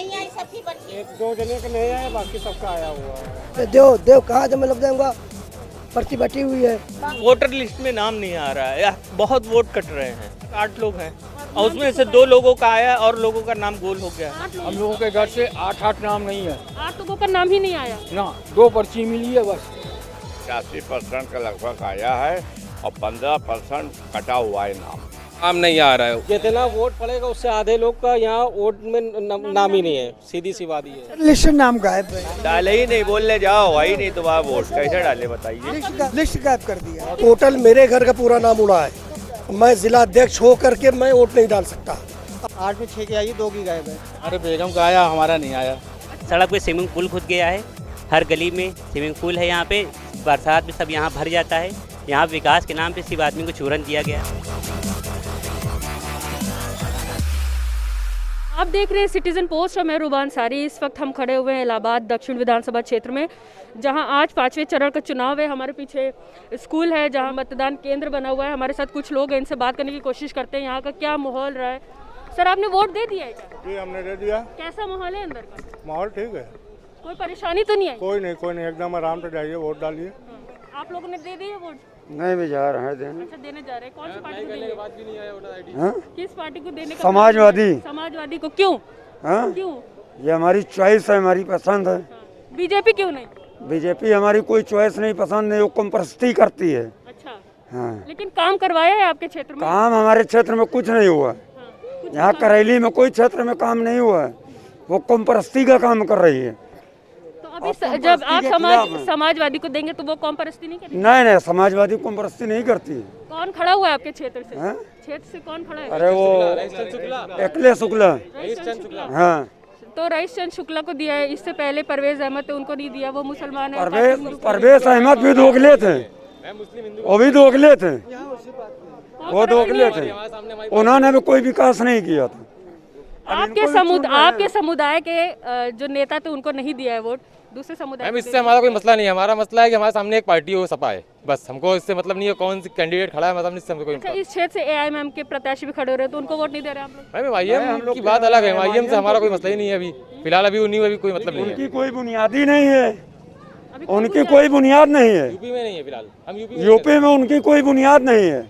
नहीं आई, सबकी बच्ची। एक दो जने का नहीं आया, बाकी सबका आया हुआ है। देव कहाँ जब मैं लग जाऊंगा, पर्ची बटी हुई है। वोटर लिस्ट में नाम नहीं आ रहा है, बहुत वोट कट रहे हैं। 8 लोग हैं और उसमें से 2 लोगों का आया और लोगों का नाम गोल हो गया। हम लोगों के घर से 8 नाम नहीं है 8 लोगों का नाम ही नहीं आया ना, 2 पर्ची मिली है बस। 80% का लगभग आया है और 15% कटा हुआ है नाम नहीं आ रहा है। जितना वोट पड़ेगा उससे आधे लोग का यहाँ वोट में नाम ही नहीं है, सीधी सी बात ये है। लिस्ट नाम गायब है, डाले ही नहीं, बोलने जाओ वही नहीं तो वहाँ वोट कैसे डाले बताइए। लिस्ट गायब कर दिया। टोटल मेरे घर का पूरा नाम उड़ा है, मैं जिला अध्यक्ष हो करके मैं वोट नहीं डाल सकता। 8 में 6 की आई, 2 की गायब है। अरे बेगम का आया, हमारा नहीं आया। सड़क पे स्विमिंग पूल खुद गया है, हर गली में स्विमिंग पूल है। यहाँ पे बरसात में सब यहाँ भर जाता है। यहाँ विकास के नाम पे सिर्फ आदमी को चूरन दिया गया। आप देख रहे हैं सिटीजन पोस्ट और मैं रुबान सारी। इस वक्त हम खड़े हुए हैं इलाहाबाद दक्षिण विधानसभा क्षेत्र में, जहां आज 5वें चरण का चुनाव है। हमारे पीछे स्कूल है जहां मतदान केंद्र बना हुआ है। हमारे साथ कुछ लोग हैं, इनसे बात करने की कोशिश करते हैं यहाँ का क्या माहौल रहा है। सर, आपने वोट दे दिया है क्या? जी हमने दे दिया। कैसा माहौल है अंदर का? माहौल ठीक है, कोई परेशानी तो नहीं आई? कोई नहीं, एकदम आराम से जाइए, वोट डालिए। आप लोगों ने दे दिया वोट? नहीं भी जा रहा है देने। अच्छा, देने जा रहे हैं। कौन सी पार्टी को देंगे? हाँ? किस पार्टी को देने का? समाजवादी। समाजवादी को क्यों? हाँ? क्यों? ये हमारी चॉइस है, हमारी पसंद है। बीजेपी क्यों नहीं? बीजेपी हमारी कोई चॉइस नहीं पसंद, नहीं, वो कमपरस्ती करती है। अच्छा, हाँ। लेकिन काम करवाया है आपके क्षेत्र में? काम हमारे क्षेत्र में कुछ नहीं हुआ। यहाँ करेली में कोई क्षेत्र में काम नहीं हुआ है, वो कमपरस्ती का काम कर रही है। तो अभी जब आप समाजवादी को देंगे तो वो कॉम्परस्ती नहीं करेगी? नहीं, समाजवादी कमपरस्ती नहीं करती है। कौन खड़ा हुआ है आपके क्षेत्र से? हाँ? क्षेत्र से कौन खड़ा है? अरे वो अखिलेश शुक्ला। हाँ, तो रईस चंद शुक्ला को दिया है। इससे पहले परवेज अहमद थे, उनको नहीं दिया, वो मुसलमान है। परवेज अहमद भी दोगले थे, वो भी दोगले थे, वो दोगले थे, उन्होंने भी कोई विकास नहीं किया था। आपके समुदाय के जो नेता थे उनको नहीं दिया है वोट, दूसरे समुदाय मैम इससे हमारा कोई मसला नहीं है। हमारा मसला है कि हमारे सामने एक पार्टी हो, सपा है, बस। हमको इससे मतलब नहीं है कौन सी कैंडिडेट खड़ा है, मतलब इससे हमको कोई। अच्छा, इस क्षेत्र से एआईएमएम के प्रत्याशी भी खड़े हो रहे हैं तो उनको वोट नहीं दे रहे आप लोग? मैम आईएम की बात अलग है, आईएम से हमारा कोई मसला ही नहीं है अभी फिलहाल। अभी उन्हीं कोई मतलब नहीं है, उनकी कोई बुनियादी नहीं है, उनकी कोई बुनियाद नहीं है। यूपी में नहीं है फिलहाल, हम यूपी में उनकी कोई बुनियाद नहीं है।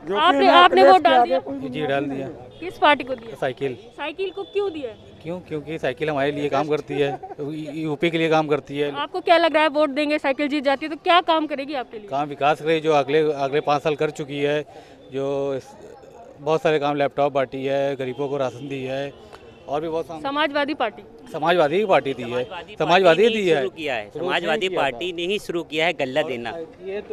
आपने वोट डाल दिया? जी डाल दिया। किस पार्टी को दिया? साइकिल को क्यों दिया? क्योंकि साइकिल हमारे लिए काम करती है, यूपी के लिए काम करती है। आपको क्या लग रहा है वोट देंगे, साइकिल जीत जाती है तो क्या काम करेगी आपके लिए? काम विकास करे, जो अगले 5 साल कर चुकी है, जो बहुत सारे काम, लैपटॉप बांटी है, गरीबों को राशन दी है, और भी बहुत। समाजवादी पार्टी की पार्टी दी है, समाजवादी दी है। समाजवादी पार्टी ने ही शुरू किया है गल्ला देना,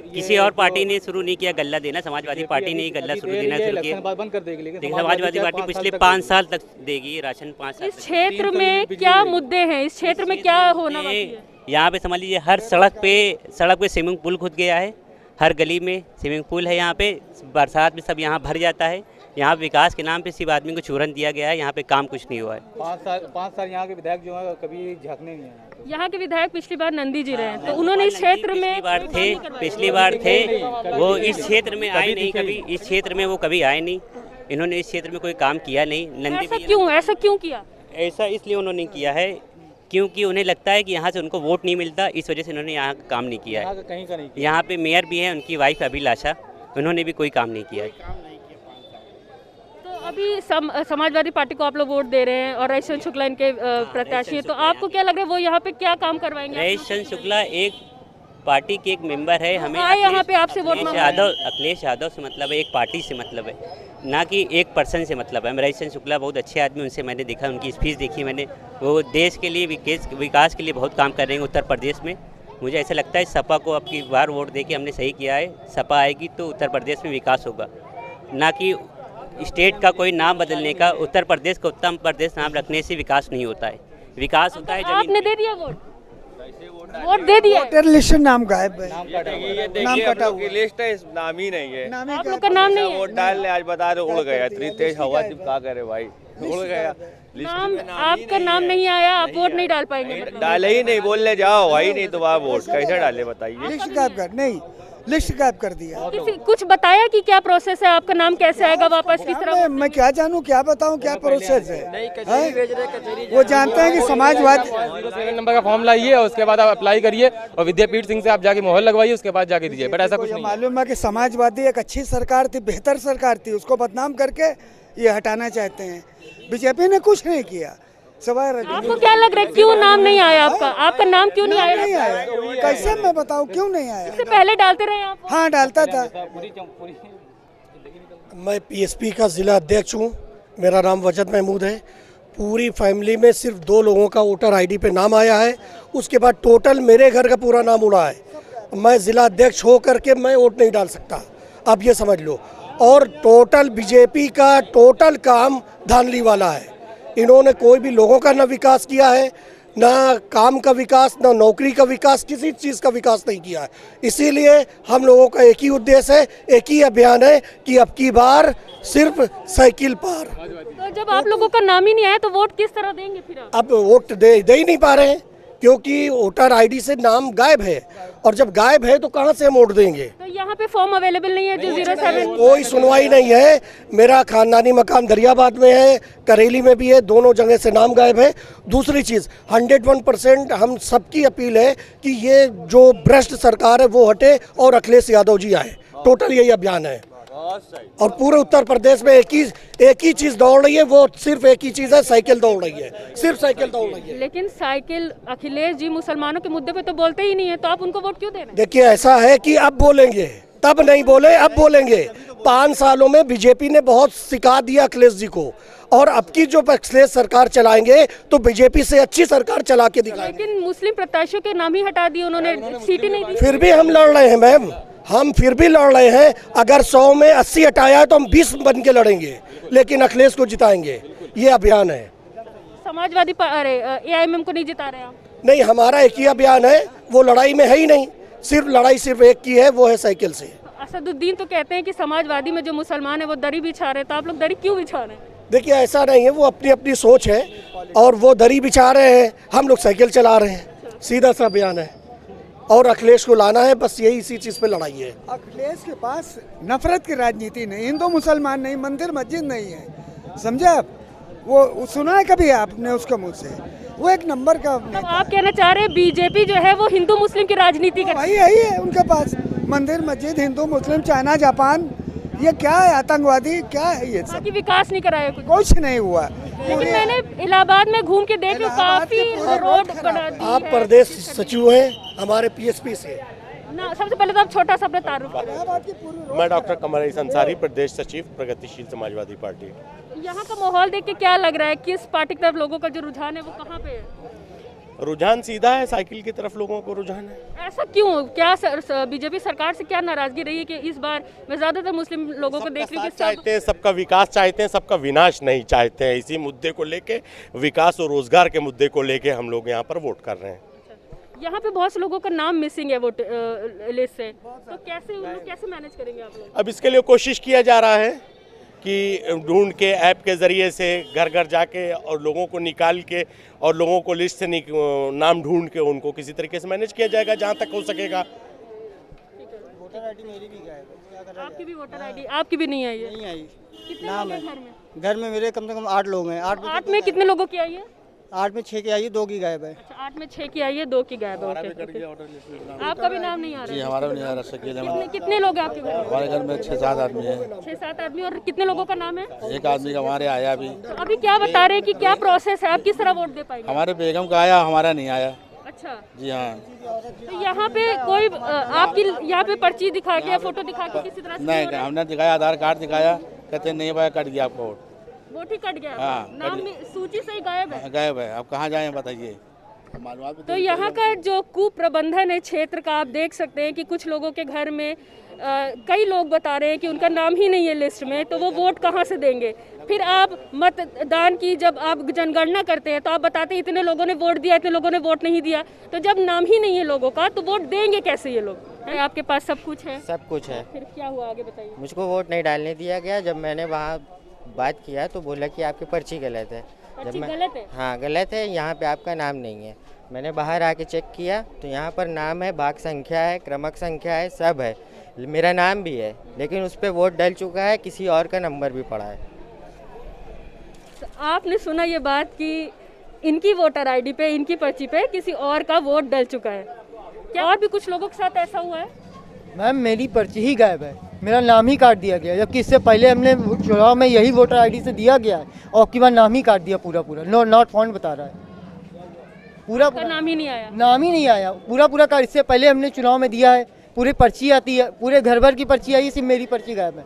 किसी और पार्टी ने शुरू नहीं किया गल्ला देना। समाजवादी पार्टी ने ही गल्ला देना शुरू किया। बंद कर देगी, लेकिन समाजवादी पार्टी पिछले 5 साल तक देगी राशन। 5 साल इस क्षेत्र में क्या मुद्दे हैं? इस क्षेत्र में क्या होना बाकी है? यहाँ पे समझ लीजिए हर सड़क पे स्विमिंग पूल खुद गया है, हर गली में स्विमिंग पूल है। यहाँ पे बरसात में सब यहाँ भर जाता है। यहाँ विकास के नाम पे सिर्फ आदमी को चूरन दिया गया है, यहाँ पे काम कुछ नहीं हुआ है। 5 साल यहाँ के विधायक जो है कभी झांकने नहीं आए। यहाँ के विधायक पिछली बार नंदी जी रहे हैं, तो उन्होंने इस क्षेत्र में पिछली बार थे वो इस क्षेत्र में आए नहीं कभी, इस क्षेत्र में वो कभी आए नहीं। इन्होंने इस क्षेत्र में कोई काम किया नहीं। नंदी ऐसा क्यों किया? ऐसा इसलिए उन्होंने किया है क्योंकि उन्हें लगता है कि यहाँ से उनको वोट नहीं मिलता, इस वजह से उन्होंने यहाँ काम नहीं किया है। यहाँ पे मेयर भी है, उनकी वाइफ अभिलाषा, उन्होंने भी कोई काम नहीं किया है। अभी समाजवादी पार्टी को आप लोग वोट दे रहे हैं और रईस चंद शुक्ला इनके प्रत्याशी हैं, तो आपको क्या लग रहा है वो यहाँ पे क्या काम करवाएंगे? रईस चंद शुक्ला एक पार्टी के एक मेंबर है। हमें यहाँ पे आपसे वोट अखिलेश यादव से मतलब है, एक पार्टी से मतलब है, ना कि एक पर्सन से मतलब है। रईस चंद शुक्ला बहुत अच्छे आदमी, उनसे मैंने देखा, उनकी स्पीच देखी मैंने। वो देश के लिए विकास के लिए बहुत काम कर रहे हैं उत्तर प्रदेश में। मुझे ऐसा लगता है सपा को अब की बार वोट दे के हमने सही किया है। सपा आएगी तो उत्तर प्रदेश में विकास होगा, ना कि स्टेट का कोई नाम बदलने का। उत्तर प्रदेश को उत्तर प्रदेश नाम रखने से विकास नहीं होता है, विकास होता है। आपने दे दिया वोट दे दिया? वोटर लिस्ट नाम गायब है, नाम कटा हुआ। लिस्ट है, नाम ही नहीं है। आप लोग का नाम नहीं है? वोट डालने आज बता रहे उड़ गया, इतनी तेज हवा थी, क्या करे भाई, उड़ गया। नाम आपका नाम नहीं आया, आप वोट नहीं डाल पाएंगे? डाले ही नहीं, बोलने जाओ वही नहीं तो वहाँ वोट कैसे डाले बताइए। लिस्ट गायब कर नहीं, लिस्ट गायब कर दिया। कुछ बताया कि क्या प्रोसेस है, आपका नाम कैसे आएगा वापस, किस तरह? मैं क्या जानूँ, क्या बताऊँ, क्या प्रोसेस है? वो जानते हैं कि समाजवादी 07 नंबर का फॉर्म लाइए और उसके बाद आप अप्लाई करिए और विद्यापीठ सिंह से आप जाके मोहर लगवाइए, उसके बाद जाके दीजिए। बट ऐसा कुछ नहीं। मालूम है कि समाजवादी एक अच्छी सरकार थी, बेहतर सरकार थी, उसको बदनाम करके ये हटाना चाहते हैं। बीजेपी ने कुछ नहीं किया सवाए। आपको क्या लग रहा है क्यों नाम नहीं आया आपका? आपका नाम क्यों नहीं आया? नहीं आया, कैसे मैं बताऊँ क्यों नहीं आया? इससे पहले डालते रहे आप? हाँ डालता था। मैं पीएसपी का जिला अध्यक्ष हूँ, मेरा नाम वजद महमूद है। पूरी फैमिली में सिर्फ 2 लोगों का वोटर आईडी पे नाम आया है, उसके बाद टोटल मेरे घर का पूरा नाम उड़ा है। मैं जिला अध्यक्ष हो करके मैं वोट नहीं डाल सकता, अब ये समझ लो। और टोटल बीजेपी का टोटल काम धांधली वाला है। इन्होंने कोई भी लोगों का ना विकास किया है, ना काम का विकास, ना नौकरी का विकास, किसी चीज़ का विकास नहीं किया है। इसीलिए हम लोगों का एक ही उद्देश्य है, एक ही अभियान है कि अब की बार सिर्फ साइकिल पार। तो जब आप लोगों का नाम ही नहीं आया तो वोट किस तरह देंगे फिर आप? अब वोट दे ही नहीं पा रहे हैं क्योंकि वोटर आईडी से नाम गायब है, और जब गायब है तो कहां से हम वोट देंगे? तो यहाँ पे फॉर्म अवेलेबल नहीं है जो 07? कोई सुनवाई नहीं है। मेरा खानदानी मकान दरियाबाद में है, करेली में भी है, दोनों जगह से नाम गायब है। दूसरी चीज़ 101% हम सबकी अपील है कि ये जो भ्रष्ट सरकार है वो हटे और अखिलेश यादव जी आए। टोटल यही अभियान है। और पूरे उत्तर प्रदेश में एक ही चीज दौड़ रही है, वो सिर्फ एक ही चीज है, साइकिल दौड़ रही है, सिर्फ साइकिल दौड़ रही है। लेकिन साइकिल अखिलेश जी मुसलमानों के मुद्दे पे तो बोलते ही नहीं है, तो आप उनको वोट क्यों दे रहे हैं? देखिए ऐसा है कि अब बोलेंगे, तब नहीं बोले, अब बोलेंगे। 5 सालों में बीजेपी ने बहुत सिखा दिया अखिलेश जी को, और अब की जो अखिलेश सरकार चलाएंगे तो बीजेपी से अच्छी सरकार चला के दिखाएंगे। लेकिन मुस्लिम प्रत्याशियों के नाम ही हटा दिए उन्होंने, सीटें नहीं दी। फिर भी हम लड़ रहे हैं मैम, हम फिर भी लड़ रहे हैं। अगर 100 में 80 हटाया है तो हम 20 बन के लड़ेंगे, लेकिन अखिलेश को जिताएंगे। ये अभियान है। समाजवादी अरे AIMM को नहीं जिता रहे आप? नहीं, हमारा एक ही अभियान है, वो लड़ाई में है ही नहीं। सिर्फ लड़ाई सिर्फ एक की है, वो है साइकिल से। असदुद्दीन तो कहते हैं कि समाजवादी में जो मुसलमान है वो दरी बिछा रहे हैं, तो आप लोग दरी क्यों बिछा रहे हैं? देखिए ऐसा नहीं है, वो अपनी अपनी सोच है, और वो दरी बिछा रहे हैं, हम लोग साइकिल चला रहे हैं। सीधा सा अभियान है, और अखिलेश को लाना है, बस यही इसी चीज़ पे लड़ाई है। अखिलेश के पास नफरत की राजनीति नहीं, हिंदू मुसलमान नहीं, मंदिर मस्जिद नहीं है, समझे आप? वो सुना है कभी आपने उसके मुंह से? वो एक नंबर का। तो आप कहना चाह रहे हैं बीजेपी जो है वो हिंदू मुस्लिम की राजनीति करती है? वही यही है उनके पास, मंदिर मस्जिद, हिंदू मुस्लिम, चाइना जापान, ये क्या है? आतंकवादी क्या है ये सब? बाकी विकास नहीं कराया कुछ नहीं हुआ। लेकिन मैंने इलाहाबाद में घूम के देख काफी रोड बना दी है। आप प्रदेश सचिव हैं हमारे पीएसपी से ना। सबसे पहले तो आप छोटा सा अपना तारुफ करें। मैं डॉक्टर कमर रईस अंसारी, प्रदेश सचिव प्रगतिशील समाजवादी पार्टी। यहाँ का माहौल देख के क्या लग रहा है, किस पार्टी की तरफ लोगों का जो रुझान है वो कहाँ पे है? रुझान सीधा है, साइकिल की तरफ लोगों को रुझान है। ऐसा क्यों? क्या बीजेपी सरकार से क्या नाराजगी रही है कि इस बार मैं ज्यादातर मुस्लिम लोगों को देख रही हूँ? चाहते हैं, सबका विकास चाहते हैं, सबका विनाश नहीं चाहते हैं। इसी मुद्दे को लेके, विकास और रोजगार के मुद्दे को लेके हम लोग यहाँ पर वोट कर रहे हैं। यहाँ पे बहुत से लोगों का नाम मिसिंग है वोट लिस्ट से, तो कैसे मैनेज करेंगे आप लोग? अब इसके लिए कोशिश किया जा रहा है कि ढूंढ के ऐप के ज़रिए से घर घर जाके और लोगों को निकाल के और लोगों को लिस्ट से नाम ढूंढ के उनको किसी तरीके से मैनेज किया जाएगा जहाँ तक हो सकेगा। वोटर आईडी मेरी भी गायब है। आपकी भी वोटर आईडी? आपकी भी नहीं आई है? नहीं आई। कितने नाम लोग है हैं घर में? घर में मेरे कम से कम 8 लोग हैं। 8 में कितने लोगों की आई है? 8 में 6 की आई है, 2 की गायब है। अच्छा, 8 में 6 की आई है, 2 की गायब है। आपका भी नाम नहीं आ रहा? जी हमारा भी नहीं आ रहा। कितने लोग हैं आपके घर में? हमारे घर में 6-7 आदमी है। 6-7 आदमी। और कितने लोगों का नाम है? एक आदमी का हमारे आया अभी। अभी क्या बता रहे हैं कि क्या प्रोसेस है, आप किस तरह वोट दे पाएंगे? हमारे बेगम का आया, हमारा नहीं आया। अच्छा जी हाँ। तो यहाँ पे कोई आपकी यहाँ पे पर्ची दिखा के या फोटो दिखा के किसी तरह से नहीं, हमने दिखाया, आधार कार्ड दिखाया, कहते नहीं भाई कट गया आपका वोट ही कट गया। हाँ, नाम में सूची से ही गायब है। गायब है। अब कहाँ जाएं बताइए? तो यहाँ का जो कुप्रबंधन है क्षेत्र का, आप देख सकते हैं कि कुछ लोगों के घर में कई लोग बता रहे हैं कि उनका नाम ही नहीं है लिस्ट में, तो वो वोट कहाँ से देंगे? फिर आप मतदान की जब आप जनगणना करते हैं तो आप बताते हैं इतने लोगों ने वोट दिया, इतने लोगों ने वोट नहीं दिया, तो जब नाम ही नहीं है लोगों का तो वोट देंगे कैसे ये लोग? आपके पास सब कुछ है? सब कुछ है। फिर क्या हुआ आगे बताइए। मुझको वोट नहीं डालने दिया गया। जब मैंने वहाँ बात किया तो बोला कि आपकी पर्ची गलत है। पर्ची गलत है? हाँ गलत है, यहाँ पे आपका नाम नहीं है। मैंने बाहर आके चेक किया तो यहाँ पर नाम है, भाग संख्या है, क्रमक संख्या है, सब है, मेरा नाम भी है, लेकिन उस पर वोट डल चुका है, किसी और का नंबर भी पड़ा है। तो आपने सुना ये बात कि इनकी वोटर आईडी पे, इनकी पर्ची पे किसी और का वोट डल चुका है। क्या और भी कुछ लोगों के साथ ऐसा हुआ है? मैम मेरी पर्ची ही गायब है, मेरा नाम ही काट दिया गया, जबकि इससे पहले हमने चुनाव में यही वोटर आईडी से दिया गया है और की बार नाम ही काट दिया पूरा। नो नॉट फाउंड बता रहा है, पूरा नाम ही नहीं आया, नाम ही नहीं आया पूरा का। इससे पहले हमने चुनाव में दिया है, पूरी पर्ची आती है, पूरे घर भर की पर्ची आई, सिर्फ मेरी पर्ची गायब है।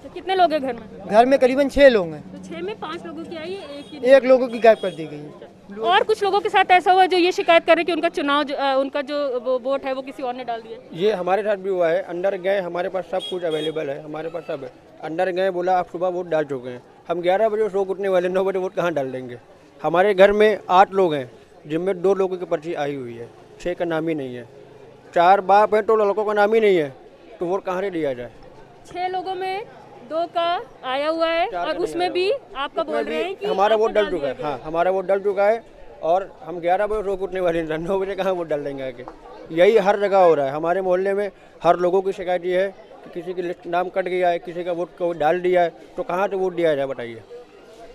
तो कितने लोग हैं घर में? घर में करीबन 6 लोग हैं। तो 6 में 5 लोगों की आई है, एक लोगों की गायब कर दी गई है। और कुछ लोगों के साथ ऐसा हुआ जो ये शिकायत कर रहे हैं कि उनका चुनाव उनका जो वोट है वो किसी और ने डाल दिया। ये हमारे साथ भी हुआ है। अंदर गए, हमारे पास सब कुछ अवेलेबल है, हमारे पास सब है। अंदर गए, बोला आप सुबह वोट डाल चुके हैं। हम 11 बजे सो उठने वाले, 9 बजे वोट कहाँ डाल देंगे? हमारे घर में 8 लोग हैं, जिनमें 2 लोगों की पर्ची आई हुई है, 6 का नाम ही नहीं है। 4 बाप है तो लड़कों का नाम ही नहीं है, तो वोट कहाँ से दिया जाए? 6 लोगों में 2 का आया हुआ है और उसमें भी आपका बोल रहे हैं कि हमारा वोट डल चुका है। हाँ, हमारा वोट डल चुका है और हम 11 बजे रोक उठने वाले हैं, 9 बजे कहाँ वोट डाल देंगे आके? यही हर जगह हो रहा है। हमारे मोहल्ले में हर लोगों की शिकायत ये है कि किसी की लिस्ट नाम कट गया है, किसी का वोट को डाल दिया है, तो कहाँ से वोट दिया जाए बताइए?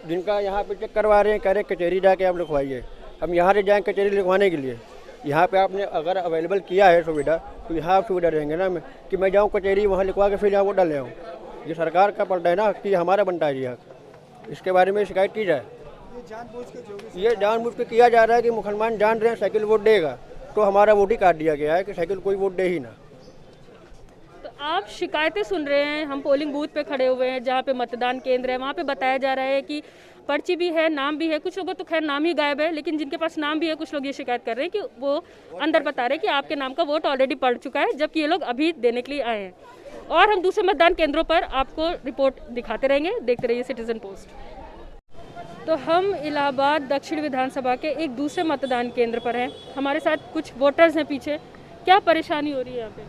जिनका यहाँ पे चेक करवा रहे हैं, कह रहे हैं कचहरी जाके आप लिखवाइए। हम यहाँ से जाएँ कचहरी लिखवाने के लिए? यहाँ पे आपने अगर अवेलेबल किया है सुविधा, तो यहाँ आप सुविधा रहेंगे ना कि मैं जाऊँ कचहरी वहाँ लिखवा के फिर यहाँ वोट डाले आऊँ? ये सरकार का पलटा है ना कि हमारा बनता है यहाँ। इसके बारे में शिकायत की जाए। ये जानबूझ के किया जा रहा है कि मुसलमान जान रहे हैं साइकिल वोट देगा, तो हमारा वोट ही काट दिया गया है कि साइकिल कोई वोट दे ही ना। तो आप शिकायतें सुन रहे हैं, हम पोलिंग बूथ पे खड़े हुए हैं जहाँ पे मतदान केंद्र है, वहाँ पे बताया जा रहा है कि पर्ची भी है, नाम भी है। कुछ लोगों तो खैर नाम ही गायब है, लेकिन जिनके पास नाम भी है, कुछ लोग ये शिकायत कर रहे हैं कि वो अंदर बता रहे हैं कि आपके नाम का वोट ऑलरेडी पड़ चुका है, जबकि ये लोग अभी देने के लिए आए हैं। और हम दूसरे मतदान केंद्रों पर आपको रिपोर्ट दिखाते रहेंगे, देखते रहिए सिटीजन पोस्ट। तो हम इलाहाबाद दक्षिण विधानसभा के एक दूसरे मतदान केंद्र पर हैं। हमारे साथ कुछ वोटर्स हैं पीछे। क्या परेशानी हो रही है यहाँ पे?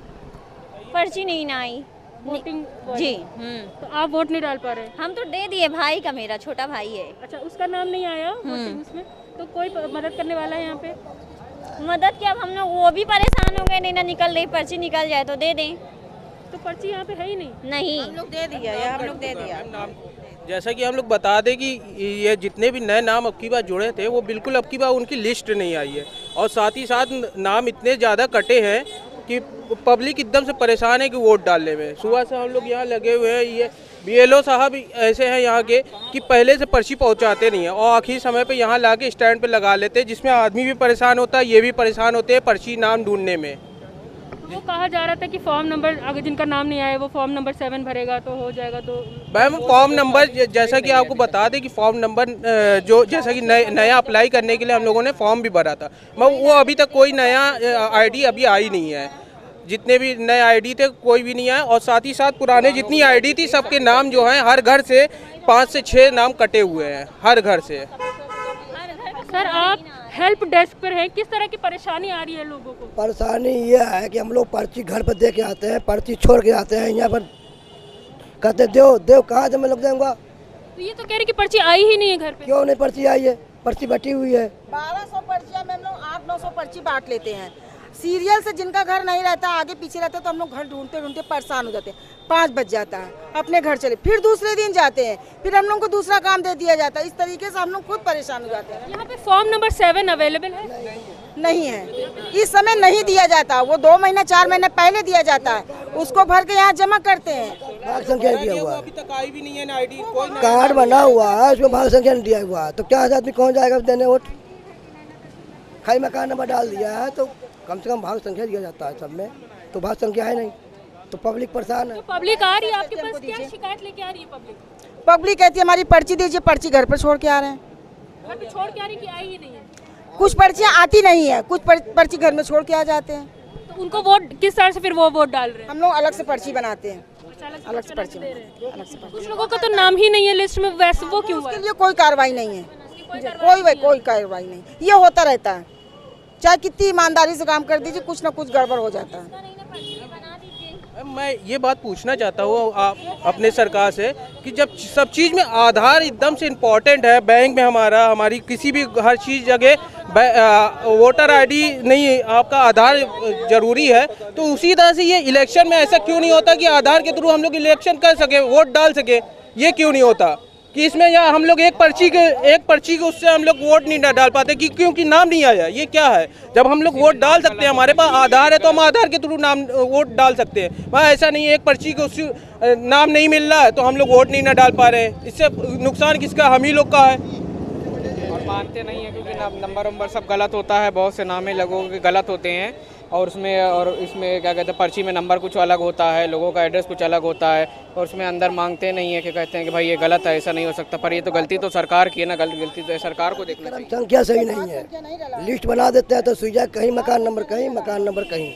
पर्ची नहीं ना आई वोटिंग जी। तो आप वोट नहीं डाल पा रहे? हम तो दे दिए, भाई का, मेरा छोटा भाई है। अच्छा, उसका नाम नहीं आया वोटिंग उसमें? तो कोई मदद करने वाला है यहाँ पे? मदद क्या, अब हम लोग वो भी परेशान हो गए, नहीं ना निकल रही पर्ची, निकल जाए तो दे दें। तो पर्ची यहाँ पे है ही नहीं? हम लोग दे दिया, हम लोग दे दिया। जैसा कि हम लोग बता दें कि ये जितने भी नए नाम अब की बार जुड़े थे, वो बिल्कुल अब की बार उनकी लिस्ट नहीं आई है। और साथ ही साथ नाम इतने ज़्यादा कटे हैं कि पब्लिक एकदम से परेशान है कि वोट डालने में। सुबह से हम लोग यहाँ लगे हुए हैं। ये BLO साहब ऐसे हैं यहाँ के कि पहले से पर्ची पहुँचाते नहीं हैं और आखिरी समय पे यहाँ ला के स्टैंड पर लगा लेते हैं, जिसमें आदमी भी परेशान होता है, ये भी परेशान होते हैं पर्ची नाम ढूंढने में। वो कहा जा रहा था कि फॉर्म नंबर, अगर जिनका नाम नहीं आया वो फॉर्म नंबर 7 भरेगा तो हो जाएगा। तो मैम फॉर्म नंबर, जैसा कि आपको बता दें कि फॉर्म नंबर जो जैसा कि नया अप्लाई करने के लिए हम लोगों ने फॉर्म भी भरा था, मगर वो अभी तक कोई नया ID अभी आई नहीं है। जितने भी नए ID थे कोई भी नहीं आया। और साथ ही साथ पुराने जितनी ID थी सबके नाम जो हैं हर घर से 5 से 6 नाम कटे हुए हैं, हर घर से। सर आप हेल्प डेस्क पर हैं, किस तरह की परेशानी आ रही है लोगों को? परेशानी ये है कि हम लोग पर्ची घर पर दे के आते हैं, पर्ची छोड़ के आते हैं, यहाँ पर कहते देव कहाँ से मैं लग जाऊँगा। तो ये तो कह रहे कि पर्ची आई ही नहीं है घर पे। क्यों नहीं पर्ची आई है? पर्ची बटी हुई है। 1200 पर्चियाँ में हम लोग 800-900 पर्ची बांट लेते हैं। सीरियल से जिनका घर नहीं रहता, आगे पीछे रहता, तो हम लोग घर ढूंढते ढूंढते परेशान हो जाते हैं। 5 बज जाता है, अपने घर चले, फिर दूसरे दिन जाते हैं, फिर हम लोग को दूसरा काम दे दिया जाता है। इस तरीके से हम लोग खुद परेशान हो जाते हैं। यहाँ पे फॉर्म नंबर 7 अवेलेबल है? नहीं है, इस समय नहीं दिया जाता। वो 2 महीना 4 महीने पहले दिया जाता है, उसको भर के यहाँ जमा करते हैं। भाग संख्या दिया हुआ अभी तक आई भी नहीं है ना ID, कोई कार्ड बना हुआ है, उसमें भाग संख्या नहीं दिया हुआ, तो क्या आदमी कौन जाएगा देने वोट? खाली मकान नंबर डाल दिया है तो कम से कम भाग संख्या दिया जाता है सब में, तो भाग संख्या है नहीं, तो पब्लिक परेशान है। तो पब्लिक आ रही है आपके पास, क्या शिकायत लेके आ रही है पब्लिक? पब्लिक कहती है हमारी पर्ची दीजिए, पर्ची घर पर छोड़ के आ रहे हैं। घर पे छोड़ के आ रही कि आई ही नहीं है? कुछ पर्चियाँ आती नहीं है, कुछ पर्ची घर में छोड़ के आ जाते हैं। तो उनको वोट किस तरह से फिर वो वोट डाल रहे हैं? हम लोग अलग से पर्ची बनाते हैं, अलग से पर्ची। कुछ लोगों का तो नाम ही नहीं है लिस्ट में, वैसे वो क्यों? उसके लिए कोई कार्रवाई नहीं है, कोई कार्रवाई नहीं। ये होता रहता है, चाहे कितनी ईमानदारी से काम कर दीजिए, कुछ ना कुछ गड़बड़ हो जाता है। मैं ये बात पूछना चाहता हूँ अपने सरकार से कि जब सब चीज़ में आधार एकदम से इम्पोर्टेंट है, बैंक में हमारी किसी भी हर चीज़ जगह वोटर आईडी नहीं, आपका आधार जरूरी है, तो उसी तरह से ये इलेक्शन में ऐसा क्यों नहीं होता कि आधार के थ्रू हम लोग इलेक्शन कर सके, वोट डाल सके? ये क्यों नहीं होता कि इसमें या हम लोग एक पर्ची के उससे हम लोग वोट नहीं डाल पाते कि क्योंकि नाम नहीं आया? ये क्या है? जब हम लोग वोट डाल सकते हैं, हमारे पास आधार है तो हम आधार के थ्रू नाम वोट डाल सकते हैं। वहाँ ऐसा नहीं है, एक पर्ची के उससे नाम नहीं मिल रहा है तो हम लोग वोट नहीं ना डाल पा रहे हैं। इससे नुकसान किसका? हम ही लोग का है। और मानते नहीं है क्योंकि नंबर सब गलत होता है, बहुत से नामे लोगों के गलत होते हैं और इसमें क्या कहते हैं, पर्ची में नंबर कुछ अलग होता है, लोगों का एड्रेस कुछ अलग होता है और उसमें अंदर मांगते नहीं है कि कहते हैं कि भाई ये गलत है, ऐसा नहीं हो सकता। पर ये तो गलती तो सरकार की है ना, गलती तो सरकार को देखना चाहिए। संख्या सही नहीं है, लिस्ट बना देते हैं तो सुइजा कहीं मकान नंबर कहीं,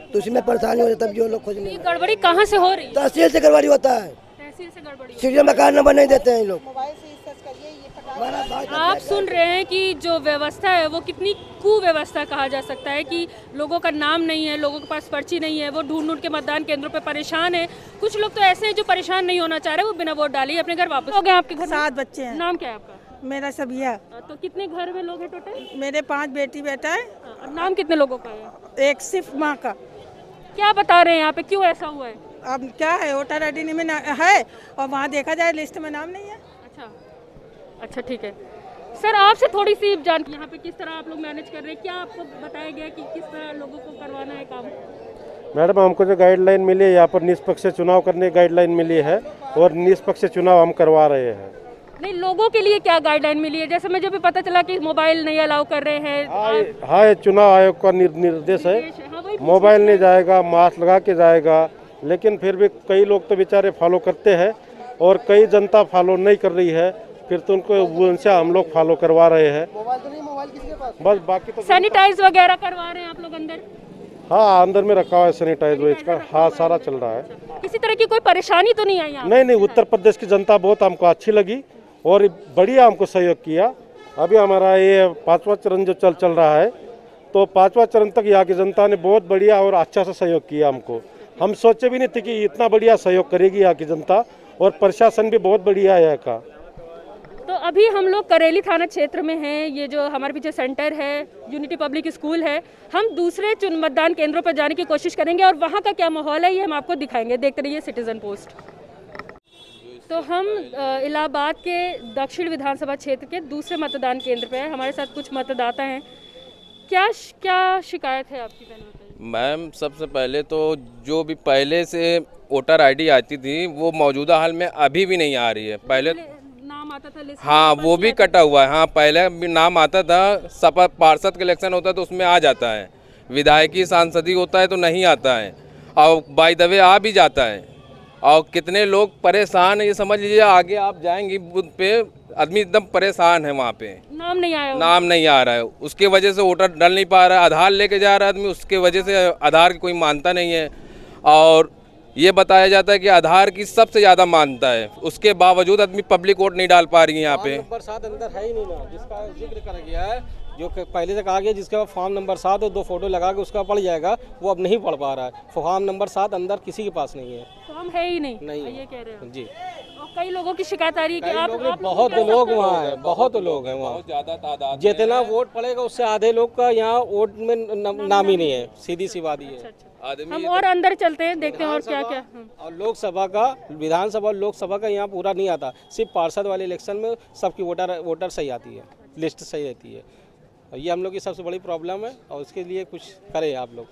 तो उसमें परेशानी हो जाती है। जो लोग खोज नहीं, गड़बड़ी कहाँ से हो रही है? तहसील से गड़बड़ी होता है, तहसील से गड़बड़ी, सीधे मकान नंबर नहीं देते हैं लोग। आप सुन रहे हैं कि जो व्यवस्था है वो कितनी कुव्यवस्था कहा जा सकता है कि लोगों का नाम नहीं है, लोगों के पास पर्ची नहीं है, वो ढूंढ के मतदान केंद्रों पे परेशान है। कुछ लोग तो ऐसे हैं जो परेशान नहीं होना चाह रहे, वो बिना वोट डाले अपने घर वापस हो गए। आपके घर 7 बच्चे हैं। नाम क्या है आपका? मेरा सबिया। तो कितने घर में लोग हैं टोटल? मेरे 5 बेटी बेटा है। और नाम कितने लोगों का है? एक सिर्फ माँ का। क्या बता रहे हैं यहाँ पे, क्यों ऐसा हुआ है? अब क्या है, वोटर आईडी में है और वहाँ देखा जाए लिस्ट में नाम नहीं है। अच्छा ठीक है सर, आपसे थोड़ी सी जान, यहाँ पे किस तरह आप लोग मैनेज कर रहे हैं? क्या आपको बताया गया कि किस तरह लोगों को करवाना है काम? मैडम, हमको जो गाइडलाइन मिली है, यहाँ पर निष्पक्ष चुनाव करने की गाइडलाइन मिली है और निष्पक्ष चुनाव हम करवा रहे हैं। नहीं, लोगों के लिए क्या गाइडलाइन मिली है? जैसे मुझे भी पता चला कि मोबाइल नहीं अलाउ कर रहे हैं। हाँ, चुनाव आयोग का निर्देश है, मोबाइल नहीं जाएगा, मास्क लगा के जाएगा, लेकिन फिर भी कई लोग तो बेचारे फॉलो करते हैं और कई जनता फॉलो नहीं कर रही है, फिर तो उनको उनसे हम लोग फॉलो करवा रहे हैं। बस बाकी तो सैनिटाइज वगैरह करवा रहे हैं आप लोग अंदर? हाँ, अंदर में रखा हुआ है सैनिटाइज वेज का। हाँ, सारा चल रहा है। किसी तरह की कोई परेशानी तो नहीं आई यहाँ? नहीं, उत्तर प्रदेश की जनता बहुत हमको अच्छी लगी और बढ़िया हमको सहयोग किया। अभी हमारा ये 5वां चरण जो चल रहा है, तो 5वां चरण तक यहाँ की जनता ने बहुत बढ़िया और अच्छा सा सहयोग किया हमको। हम सोचे भी नहीं थे कि इतना बढ़िया सहयोग करेगी यहाँ की जनता, और प्रशासन भी बहुत बढ़िया है यहाँ का। तो अभी हम लोग करेली थाना क्षेत्र में हैं। ये जो हमारे पीछे सेंटर है, यूनिटी पब्लिक स्कूल है। हम दूसरे मतदान केंद्रों पर जाने की कोशिश करेंगे और वहाँ का क्या माहौल है ये हम आपको दिखाएंगे। देखते रहिए सिटीजन पोस्ट। तो हम इलाहाबाद के दक्षिण विधानसभा क्षेत्र के दूसरे मतदान केंद्र पे हैं। हमारे साथ कुछ मतदाता हैं। क्या शिकायत है आपकी? मैम, सबसे पहले तो जो भी पहले से वोटर आईडी आती थी वो मौजूदा हाल में अभी भी नहीं आ रही है। पहले नाम आता था लिस्ट, हाँ, वो भी कटा हुआ है। हाँ, पहले भी नाम आता था, सपा पार्षद का इलेक्शन होता है तो उसमें आ जाता है, विधायकी सांसदी होता है तो नहीं आता है, और बाय द वे आ भी जाता है। और कितने लोग परेशान है, ये समझ लीजिए। आगे आप जाएंगी बूथ पे, आदमी एकदम परेशान है। वहाँ पे नाम नहीं आया, नाम नहीं आ रहा है, उसके वजह से वोटर डल नहीं पा रहा है। आधार लेके जा रहा है आदमी, उसके वजह से आधार की कोई मानता नहीं है। और ये बताया जाता है कि आधार की सबसे ज़्यादा मानता है, उसके बावजूद आदमी पब्लिक वोट नहीं डाल पा रही है यहाँ पे। नंबर 7 अंदर है ही नहीं ना, जिसका जिक्र करा गया है, जो पहले से कहा गया जिसका फॉर्म नंबर 7 और 2 फोटो लगा के उसका पड़ जाएगा, वो अब नहीं पढ़ पा रहा है। फॉर्म नंबर 7 अंदर किसी के पास नहीं है। फॉर्म है ही नहीं, ये कह रहे हैं जी। और कई लोगों की शिकायत आ रही है कि आप बहुत लोग वहाँ हैं, बहुत लोग हैं वहाँ, बहुत ज़्यादा तादाद। जितना वोट पड़ेगा उससे आधे लोग का यहाँ वोट में नाम ही नहीं है। सीधी सी बात ये है। हम और अंदर चलते हैं, देखते हैं और क्या क्या। और लोकसभा का, विधानसभा और लोकसभा का यहाँ पूरा नहीं आता, सिर्फ पार्षद वाले इलेक्शन में सबकी वोटर सही आती है, लिस्ट सही रहती है। और ये हम लोग की सबसे बड़ी प्रॉब्लम है और उसके लिए कुछ करें आप लोग।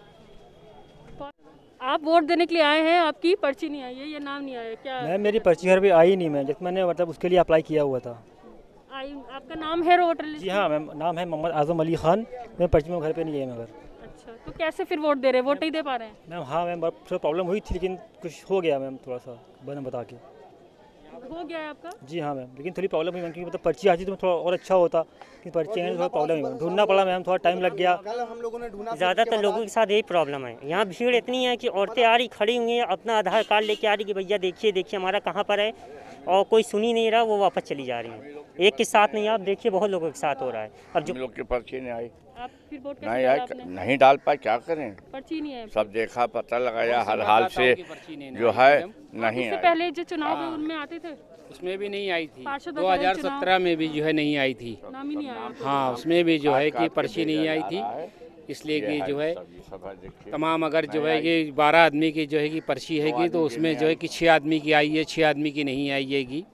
आप वोट देने के लिए आए हैं, आपकी पर्ची नहीं आई है, ये नाम नहीं आया क्या? मैम, मेरी पर्ची घर पे आई नहीं। मैं जिसमें मैंने मतलब उसके लिए अप्लाई किया हुआ था। आपका नाम है वोटर लिस्ट? जी हाँ मैम, नाम है मोहम्मद आजम अली खान। मैं पर्ची में घर पे नहीं है मगर। अच्छा, तो कैसे फिर वोट दे रहे हैं? वोट नहीं दे पा रहे हैं? मैम हाँ मैम, थोड़ा प्रॉब्लम हुई थी, लेकिन कुछ हो गया मैम, थोड़ा सा बता के हो गया है आपका? जी हाँ मैम, लेकिन थोड़ी प्रॉब्लम हुई मैम, क्योंकि मतलब पर्ची आती तो थोड़ा और अच्छा होता, कि पर्ची आने थोड़ा प्रॉब्लम हुई, ढूंढना पड़ा मैम, थोड़ा टाइम लग गया। हम लोगों ने ढूंढा। ज़्यादातर लोगों के साथ यही प्रॉब्लम है। यहाँ भीड़ इतनी है कि औरतें आ रही, खड़ी हुई हैं, अपना आधार कार्ड लेके आ रही कि भैया देखिए हमारा कहाँ पर है। और कोई सुन ही नहीं रहा, वो वापस चली जा रही है। एक के साथ नहीं, आप देखिए बहुत लोगों के साथ हो रहा है। अब जो लोग की पर्ची नहीं आई, आप फिर वोट कैसे नहीं डाला आई, आपने? नहीं डाल पाए, क्या करें। पर्ची नहीं है, सब देखा, पता लगाया, हर हाल से जो है नहीं इससे आई। पहले जो चुनाव हुए उनमें आते थे, उसमें भी नहीं आई थी। पार्षद 2017 में भी जो है नहीं आई थी। नाम ही नहीं आया। हाँ, उसमें भी जो है कि पर्ची नहीं आई थी, इसलिए कि जो है तमाम अगर जो है कि 12 आदमी की जो है कि पर्ची हैगी तो उसमें जो है कि 6 आदमी की आई है, 6 आदमी की नहीं आई हैगी।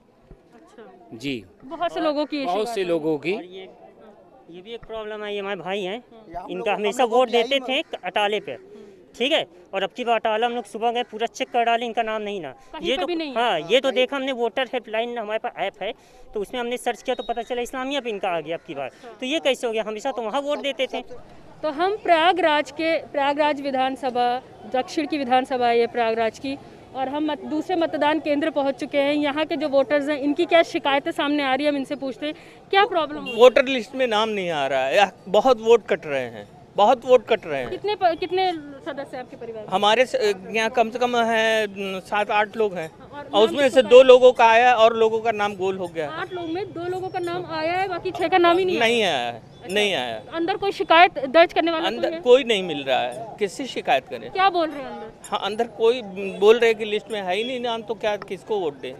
जी, बहुत से लोगों की बहुत से लोगों की। ये भी एक प्रॉब्लम है। ये हमारे भाई हैं, इनका हमेशा वोट देते थे अटाले पे, ठीक है, और अब की बार अटाला हम लोग सुबह गए, पूरा चेक कर डाले, इनका नाम नहीं ना। ये तो हाँ, ये तो देखा हमने, वोटर हेल्पलाइन हमारे पास ऐप है, तो उसमें हमने सर्च किया तो पता चला इस्लामिया पे इनका आ गया अब की बार। तो ये कैसे हो गया? हमेशा तो वहाँ वोट देते थे। तो हम प्रयागराज विधानसभा, दक्षिण की विधानसभा है ये प्रयागराज की, और हम दूसरे मतदान केंद्र पहुंच चुके हैं। यहाँ के जो वोटर्स हैं, इनकी क्या शिकायतें सामने आ रही है, हम इनसे पूछते हैं क्या प्रॉब्लम है। वोटर लिस्ट में नाम नहीं आ रहा है, बहुत वोट कट रहे हैं, बहुत वोट कट रहे हैं। कितने सदस्य आपके परिवार में? हमारे यहाँ कम से कम है 7-8 लोग हैं, और उसमें से 2 लोगों का आया और लोगों का नाम गोल हो गया। 8 लोग में 2 लोगों का नाम आया है, बाकी 6 का नाम ही नहीं आया है। नहीं आया। अंदर कोई शिकायत दर्ज करने वाला अंदर कोई नहीं मिल रहा है, किससे शिकायत करें? क्या बोल रहे हैं अंदर? हाँ, अंदर कोई बोल रहे कि लिस्ट में है ही नहीं नाम, तो क्या किसको वोट दें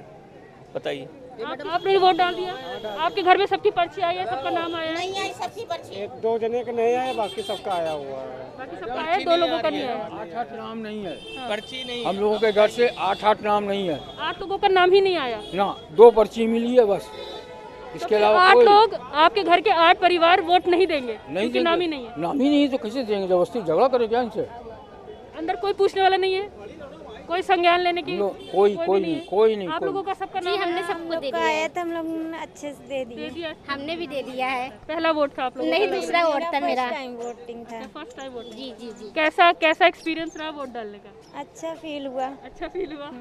बताइए। आपने वोट डाल दिया? आपके घर में सबकी पर्ची आई है, सबका नाम आया है? नहीं आई सबकी पर्ची। 1-2 जने का नहीं आया, बाकी सबका आया हुआ है। बाकी सबका आया, 2 लोगों का नहीं आया। 8-8 नाम नहीं है, पर्ची नहीं। हम लोगों के घर से 8-8 नाम नहीं है 8 लोगों का नाम ही नहीं आया ना, 2 पर्ची मिली है बस, इसके अलावा 8 लोग, आपके घर के 8 परिवार वोट नहीं देंगे क्योंकि नाम ही नहीं है। नाम ही नहीं तो कैसे देंगे? जबरदस्ती झगड़ा करें क्या इनसे? अंदर कोई पूछने वाला नहीं है, कोई संज्ञान लेने की कोई नहीं। आप लोगों का सबका नाम हमने सबको दे दिया है, तो हम लोग अच्छे से दे दिया। हमने भी दे दिया है। पहला वोट था आप लोगों नहीं, का? दूसरा वोट था मेरा। वोटिंग था। First time vote? जी जी जी। कैसा एक्सपीरियंस रहा वोट डालने का? अच्छा फील हुआ। अच्छा फील हुआ।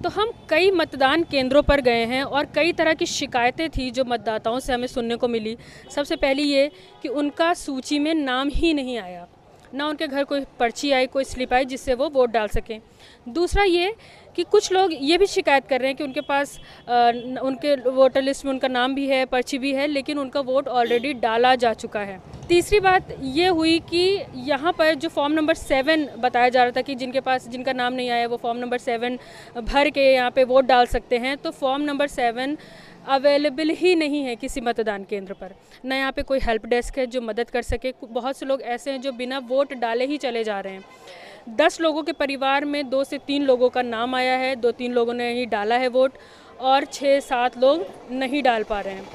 तो हम कई मतदान केंद्रों पर गए हैं और कई तरह की शिकायतें थी जो मतदाताओं से हमें सुनने को मिली। सबसे पहली ये कि उनका सूची में नाम ही नहीं आया, ना उनके घर कोई पर्ची आई, कोई स्लिप आई जिससे वो वोट डाल सकें। दूसरा ये कि कुछ लोग ये भी शिकायत कर रहे हैं कि उनके पास उनके वोटर लिस्ट में उनका नाम भी है, पर्ची भी है, लेकिन उनका वोट ऑलरेडी डाला जा चुका है। तीसरी बात ये हुई कि यहाँ पर जो फॉर्म नंबर 7 बताया जा रहा था कि जिनका नाम नहीं आया वो फॉर्म नंबर 7 भर के यहाँ पे वोट डाल सकते हैं, तो फॉर्म नंबर 7 अवेलेबल ही नहीं है किसी मतदान केंद्र पर। ना यहाँ पे कोई हेल्प डेस्क है जो मदद कर सके। बहुत से लोग ऐसे हैं जो बिना वोट डाले ही चले जा रहे हैं। 10 लोगों के परिवार में 2 से 3 लोगों का नाम आया है, 2-3 लोगों ने ही डाला है वोट, और 6-7 लोग नहीं डाल पा रहे हैं।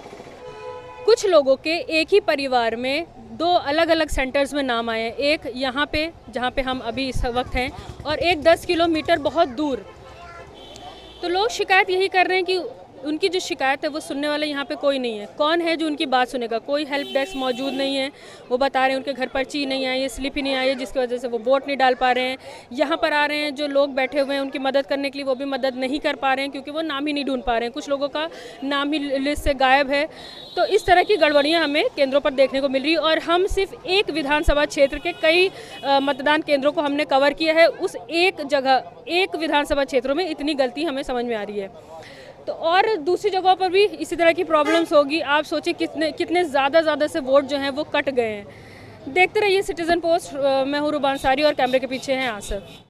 कुछ लोगों के एक ही परिवार में 2 अलग अलग सेंटर्स में नाम आए हैं, एक यहाँ पे जहाँ पे हम अभी इस वक्त हैं, और एक 10 किलोमीटर बहुत दूर। तो लोग शिकायत यही कर रहे हैं कि उनकी जो शिकायत है वो सुनने वाला यहाँ पे कोई नहीं है। कौन है जो उनकी बात सुनेगा? कोई हेल्प डेस्क मौजूद नहीं है। वो बता रहे हैं उनके घर पर्ची नहीं आई है, स्लिप ही नहीं आई है, जिसकी वजह से वो वोट नहीं डाल पा रहे हैं। यहाँ पर आ रहे हैं जो लोग बैठे हुए हैं उनकी मदद करने के लिए, वो भी मदद नहीं कर पा रहे हैं क्योंकि वो नाम ही नहीं ढूंढ पा रहे हैं। कुछ लोगों का नाम ही लिस्ट से गायब है। तो इस तरह की गड़बड़ियाँ हमें केंद्रों पर देखने को मिल रही है, और हम सिर्फ एक विधानसभा क्षेत्र के कई मतदान केंद्रों को हमने कवर किया है। उस एक जगह, एक विधानसभा क्षेत्रों में इतनी गलती हमें समझ में आ रही है। तो और दूसरी जगहों पर भी इसी तरह की प्रॉब्लम्स होगी। आप सोचिए कितने ज़्यादा से वोट जो हैं वो कट गए हैं। देखते रहिए सिटीज़न पोस्ट। मैं हूँ रुबान सारी और कैमरे के पीछे हैं आसफ।